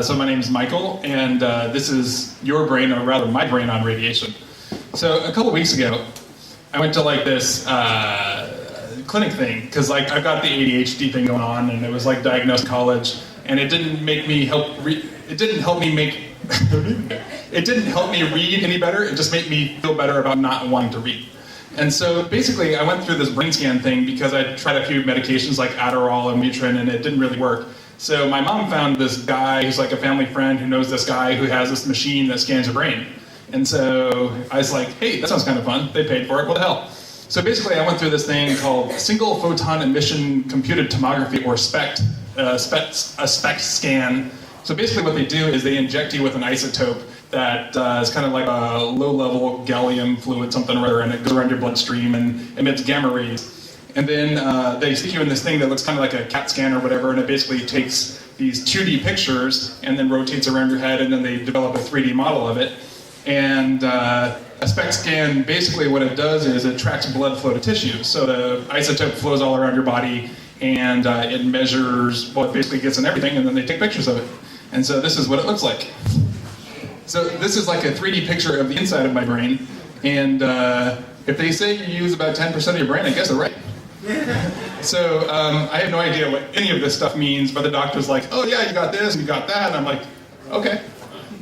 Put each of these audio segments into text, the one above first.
So my name is Michael, and this is your brain, or rather my brain on radiation. So a couple weeks ago, I went to like this clinic thing, because like I've got the ADHD thing going on, and it was like diagnosed in college, and it didn't make me it didn't help me read any better. It just made me feel better about not wanting to read. And so basically, I went through this brain scan thing because I tried a few medications like Adderall and Mutrin, and it didn't really work. So my mom found this guy who's like a family friend who knows this guy who has this machine that scans your brain. And so I was like, hey, that sounds kind of fun. They paid for it, what the hell? So basically, I went through this thing called single photon emission computed tomography, or SPECT, a SPECT scan. So basically what they do is they inject you with an isotope that is kind of like a low-level gallium fluid, something or other, and it goes around your bloodstream and emits gamma rays. And then they stick you in this thing that looks kind of like a CAT scan or whatever, and it basically takes these 2D pictures and then rotates around your head, and then they develop a 3D model of it. And a SPECT scan, basically what it does is it tracks blood flow to tissue. So the isotope flows all around your body, and it measures what it basically gets in everything, and then they take pictures of it. And so this is what it looks like. So this is like a 3D picture of the inside of my brain, and if they say you use about 10% of your brain, I guess they're right. So I have no idea what any of this stuff means, but the doctor's like, oh yeah, you got this, you got that, and I'm like, okay.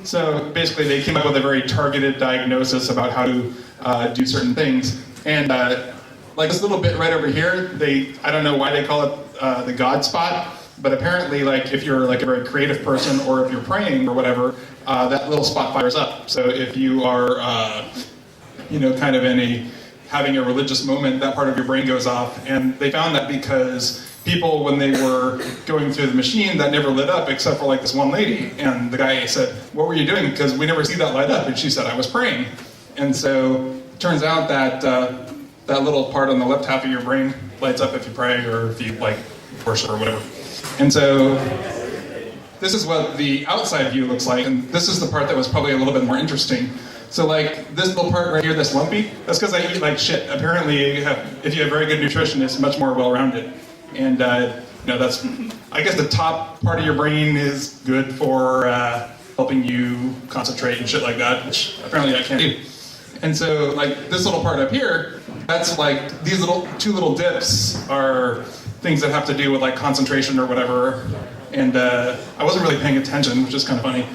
So basically they came up with a very targeted diagnosis about how to do certain things. And like this little bit right over here, I don't know why they call it the God spot, but apparently like if you're like a very creative person or if you're praying or whatever, that little spot fires up. So if you are, kind of having a religious moment, that part of your brain goes off. And they found that because people, when they were going through the machine, that never lit up except for like this one lady. And the guy said, what were you doing? Because we never see that light up. And she said, I was praying. And so it turns out that that little part on the left half of your brain lights up if you pray or if you like worship or whatever. And so this is what the outside view looks like. And this is the part that was probably a little bit more interesting. So like this little part right here that's lumpy, that's because I eat like shit. Apparently, if you have very good nutrition, it's much more well-rounded. And that's, I guess the top part of your brain is good for helping you concentrate and shit like that, which apparently I can't do. And so like this little part up here, that's like these two little dips are things that have to do with like concentration or whatever. And I wasn't really paying attention, which is kind of funny.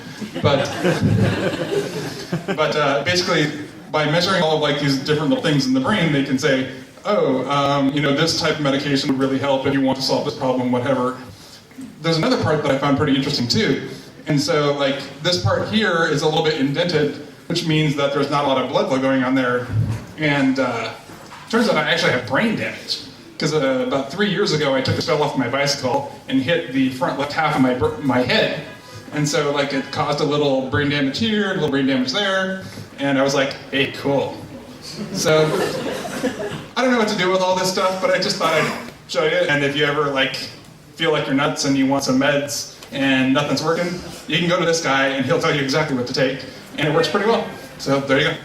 But basically, by measuring all of like these different little things in the brain, they can say, this type of medication would really help if you want to solve this problem, whatever. There's another part that I found pretty interesting too. And so like this part here is a little bit indented, which means that there's not a lot of blood flow going on there. And turns out I actually have brain damage. Because about 3 years ago, I took a spell off my bicycle and hit the front left half of my head. And so like it caused a little brain damage here, a little brain damage there. And I was like, hey, cool. So I don't know what to do with all this stuff, but I just thought I'd show you. And if you ever like feel like you're nuts and you want some meds and nothing's working, you can go to this guy and he'll tell you exactly what to take. And it works pretty well. So there you go.